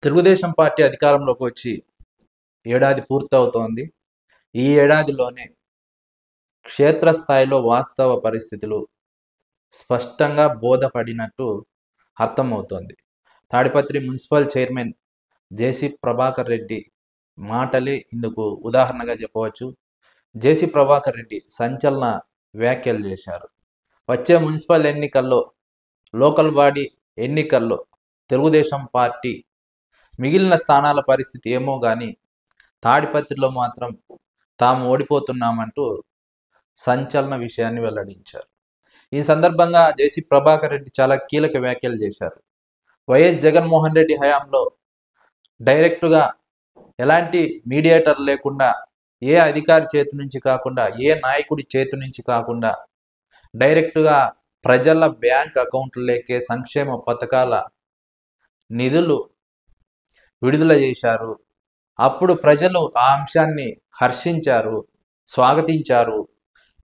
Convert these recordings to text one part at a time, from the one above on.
Telugu Desam party అధికారంలోకి వచ్చి ఏడాది పూర్తవుతోంది. ఈ ఏడాదిలోనే క్షేత్రస్థాయిలో వాస్తవ పరిస్థితులు స్పష్టంగా బోధపడినట్టు అర్థమవుతోంది. తాడిపత్రి మున్సిపల్ చైర్మన్ జేసీ ప్రభాకర్ రెడ్డి మాటలే ఇందుకు ఉదాహరణగా చెప్పవచ్చు. జేసీ ప్రభాకర్ రెడ్డి సంచలన వ్యాఖ్యలు చేశారు. వచ్చే మున్సిపల్ ఎన్నికల్లో, లోకల్ బాడీ ఎన్నికల్లో తెలుగుదేశం పార్టీ మిగిలిన స్థానాల పరిస్థితి ఏమో కానీ తాడిపత్రిలో మాత్రం తాము ఓడిపోతున్నామంటూ సంచలన విషయాన్ని వెల్లడించారు. ఈ సందర్భంగా జేసీ ప్రభాకర్ రెడ్డి చాలా కీలక వ్యాఖ్యలు చేశారు. వైఎస్ జగన్మోహన్ రెడ్డి హయాంలో డైరెక్టుగా ఎలాంటి మీడియేటర్ లేకుండా, ఏ అధికారి చేతి నుంచి కాకుండా, ఏ నాయకుడి చేతి నుంచి కాకుండా డైరెక్టుగా ప్రజల బ్యాంక్ అకౌంట్లకే సంక్షేమ పథకాల నిధులు విడుదల చేశారు. అప్పుడు ప్రజలు ఆ అంశాన్ని హర్షించారు, స్వాగతించారు.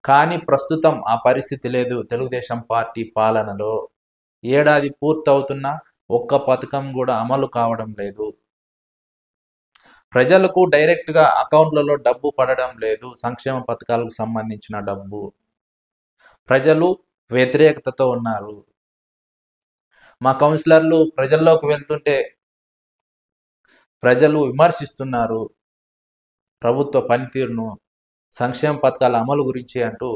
కానీ ప్రస్తుతం ఆ పరిస్థితి లేదు. తెలుగుదేశం పార్టీ పాలనలో ఏడాది పూర్తవుతున్నా ఒక్క పథకం కూడా అమలు కావడం లేదు. ప్రజలకు డైరెక్ట్గా అకౌంట్లలో డబ్బు పడడం లేదు. సంక్షేమ పథకాలకు సంబంధించిన డబ్బు. ప్రజలు వ్యతిరేకతతో ఉన్నారు. మా కౌన్సిలర్లు ప్రజల్లోకి వెళ్తుంటే ప్రజలు విమర్శిస్తున్నారు ప్రభుత్వ పనితీరును, సంక్షేమ పథకాల అమలు గురించి అంటూ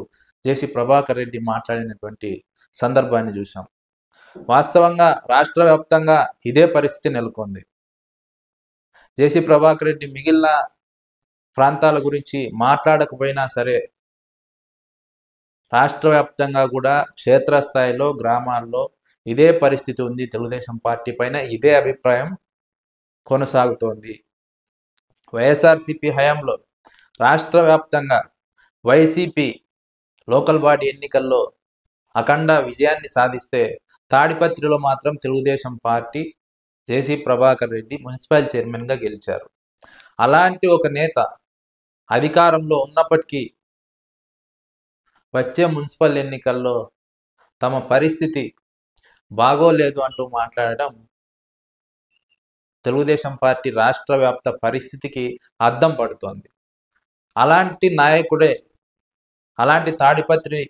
జేసీ ప్రభాకర్ రెడ్డి మాట్లాడినటువంటి సందర్భాన్ని చూసాం. వాస్తవంగా రాష్ట్ర వ్యాప్తంగా ఇదే పరిస్థితి నెలకొంది. జేసీ ప్రభాకర్ రెడ్డి మిగిలిన ప్రాంతాల గురించి మాట్లాడకపోయినా సరే, రాష్ట్ర వ్యాప్తంగా కూడా క్షేత్రస్థాయిలో, గ్రామాల్లో ఇదే పరిస్థితి ఉంది. తెలుగుదేశం పార్టీ పైన ఇదే అభిప్రాయం కొనసాగుతోంది. వైఎస్ఆర్సీపీ హయాంలో రాష్ట్ర వ్యాప్తంగా వైసీపీ లోకల్ బాడీ ఎన్నికల్లో అఖండ విజయాన్ని సాధిస్తే, తాడిపత్రిలో మాత్రం తెలుగుదేశం పార్టీ జేసీ ప్రభాకర్ రెడ్డి మున్సిపల్ చైర్మన్గా గెలిచారు. అలాంటి ఒక నేత అధికారంలో ఉన్నప్పటికీ వచ్చే మున్సిపల్ ఎన్నికల్లో తమ పరిస్థితి బాగోలేదు అంటూ మాట్లాడడం తెలుగుదేశం పార్టీ రాష్ట్ర వ్యాప్త పరిస్థితికి అద్దం పడుతోంది. అలాంటి నాయకుడే, అలాంటి తాడిపత్రి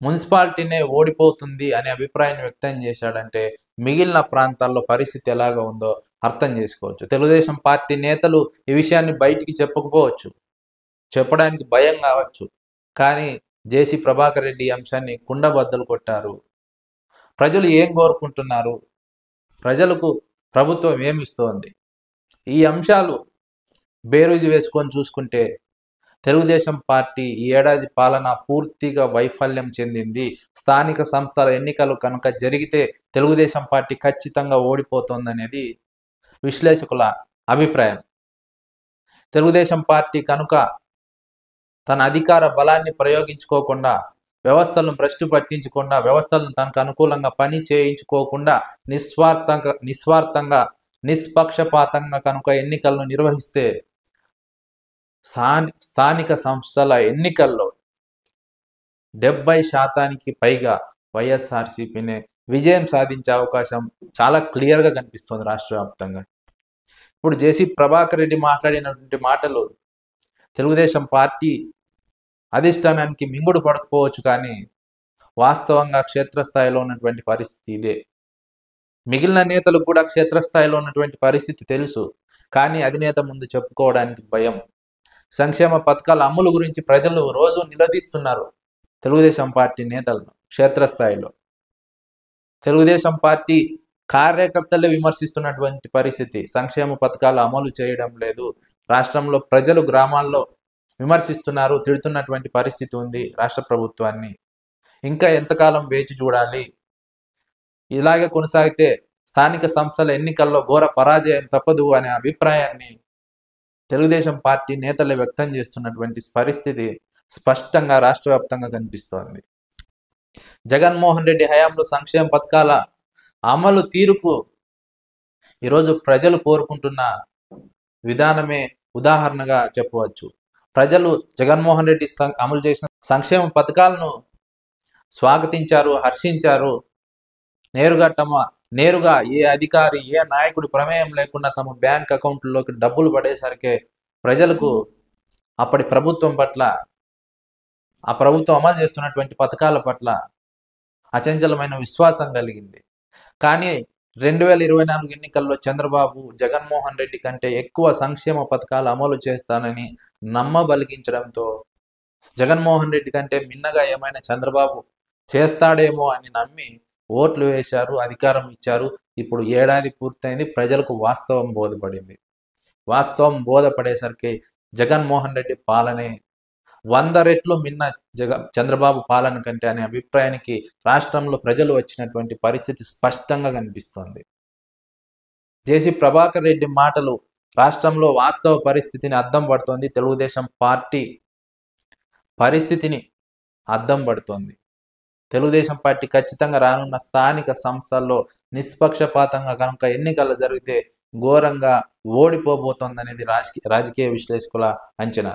మున్సిపాలిటీనే ఓడిపోతుంది అనే అభిప్రాయాన్ని వ్యక్తం చేశాడంటే మిగిలిన ప్రాంతాల్లో పరిస్థితి ఎలాగ ఉందో అర్థం చేసుకోవచ్చు. తెలుగుదేశం పార్టీ నేతలు ఈ విషయాన్ని బయటికి చెప్పకపోవచ్చు, చెప్పడానికి భయం కావచ్చు. కానీ జేసీ ప్రభాకర్ రెడ్డి అంశాన్ని కుండబద్దలు కొట్టారు. ప్రజలు ఏం కోరుకుంటున్నారు, ప్రజలకు ప్రభుత్వం ఏమిస్తోంది, ఈ అంశాలు బేరీజు వేసుకొని చూసుకుంటే తెలుగుదేశం పార్టీ ఈ ఏడాది పాలన పూర్తిగా వైఫల్యం చెందింది. స్థానిక సంస్థల ఎన్నికలు కనుక జరిగితే తెలుగుదేశం పార్టీ ఖచ్చితంగా ఓడిపోతుందనేది విశ్లేషకుల అభిప్రాయం. తెలుగుదేశం పార్టీ కనుక తన అధికార బలాన్ని ప్రయోగించుకోకుండా, వ్యవస్థలను భ్రష్టు పట్టించకుండా, వ్యవస్థలను తనకు అనుకూలంగా పని చేయించుకోకుండా నిస్వార్థంగా నిష్పక్షపాతంగా కనుక ఎన్నికలను నిర్వహిస్తే స్థానిక సంస్థల ఎన్నికల్లో 70% పైగా వైఎస్ఆర్సీపీనే విజయం సాధించే అవకాశం చాలా క్లియర్గా కనిపిస్తుంది రాష్ట్ర వ్యాప్తంగా. ఇప్పుడు జేసీ ప్రభాకర్ రెడ్డి మాట్లాడినటువంటి మాటలు తెలుగుదేశం పార్టీ అధిష్టానానికి మింగుడు పడకపోవచ్చు, కానీ వాస్తవంగా క్షేత్రస్థాయిలో ఉన్నటువంటి పరిస్థితి ఇదే. మిగిలిన నేతలకు కూడా క్షేత్రస్థాయిలో ఉన్నటువంటి పరిస్థితి తెలుసు, కానీ అధినేత ముందు చెప్పుకోవడానికి భయం. సంక్షేమ పథకాల అమలు గురించి ప్రజలు రోజు నిలదీస్తున్నారు తెలుగుదేశం పార్టీ నేతలను. క్షేత్రస్థాయిలో తెలుగుదేశం పార్టీ కార్యకర్తలే విమర్శిస్తున్నటువంటి పరిస్థితి. సంక్షేమ పథకాలు అమలు చేయడం లేదు. రాష్ట్రంలో ప్రజలు గ్రామాల్లో విమర్శిస్తున్నారు, తిడుతున్నటువంటి పరిస్థితి ఉంది రాష్ట్ర ప్రభుత్వాన్ని. ఇంకా ఎంతకాలం వేచి చూడాలి? ఇలాగే కొనసాగితే స్థానిక సంస్థల ఎన్నికల్లో ఘోర పరాజయం తప్పదు అనే అభిప్రాయాన్ని తెలుగుదేశం పార్టీ నేతలు వ్యక్తం చేస్తున్నటువంటి పరిస్థితి స్పష్టంగా రాష్ట్ర వ్యాప్తంగా కనిపిస్తోంది. జగన్మోహన్ రెడ్డి హయాంలో సంక్షేమ పథకాల అమలు తీరుకు ఈరోజు ప్రజలు కోరుకుంటున్న విధానమే ఉదాహరణగా చెప్పవచ్చు. ప్రజలు జగన్మోహన్ రెడ్డి అమలు చేసిన సంక్షేమ పథకాలను స్వాగతించారు, హర్షించారు. నేరుగా తమ నేరుగా ఏ అధికారి ఏ నాయకుడి ప్రమేయం లేకుండా తమ బ్యాంక్ అకౌంట్లలోకి డబ్బులు పడేసరికే ప్రజలకు అప్పటి ప్రభుత్వం పట్ల, ఆ ప్రభుత్వం అమలు చేస్తున్నటువంటి పథకాల పట్ల అచంచలమైన విశ్వాసం కలిగింది. కానీ 2024 ఎన్నికల్లో చంద్రబాబు జగన్మోహన్ రెడ్డి కంటే ఎక్కువ సంక్షేమ పథకాలు అమలు చేస్తానని నమ్మబలిగించడంతో జగన్మోహన్ రెడ్డి కంటే మిన్నగా ఏమైనా చంద్రబాబు చేస్తాడేమో అని నమ్మి ఓట్లు వేశారు, అధికారం ఇచ్చారు. ఇప్పుడు ఏడాది పూర్తయింది, ప్రజలకు వాస్తవం బోధపడింది. వాస్తవం బోధపడేసరికి జగన్మోహన్ రెడ్డి పాలనే 100 రెట్లు మిన్న చంద్రబాబు పాలన కంటే అనే అభిప్రాయానికి రాష్ట్రంలో ప్రజలు వచ్చినటువంటి పరిస్థితి స్పష్టంగా కనిపిస్తోంది. జేసీ ప్రభాకర్ రెడ్డి మాటలు రాష్ట్రంలో వాస్తవ పరిస్థితిని అద్దం పడుతోంది. తెలుగుదేశం పార్టీ పరిస్థితిని అద్దం పడుతోంది. తెలుగుదేశం పార్టీ ఖచ్చితంగా రానున్న స్థానిక సంస్థల్లో నిష్పక్షపాతంగా కనుక ఎన్నికలు జరిగితే ఘోరంగా ఓడిపోబోతోందనేది రాజకీయ విశ్లేషకుల అంచనా.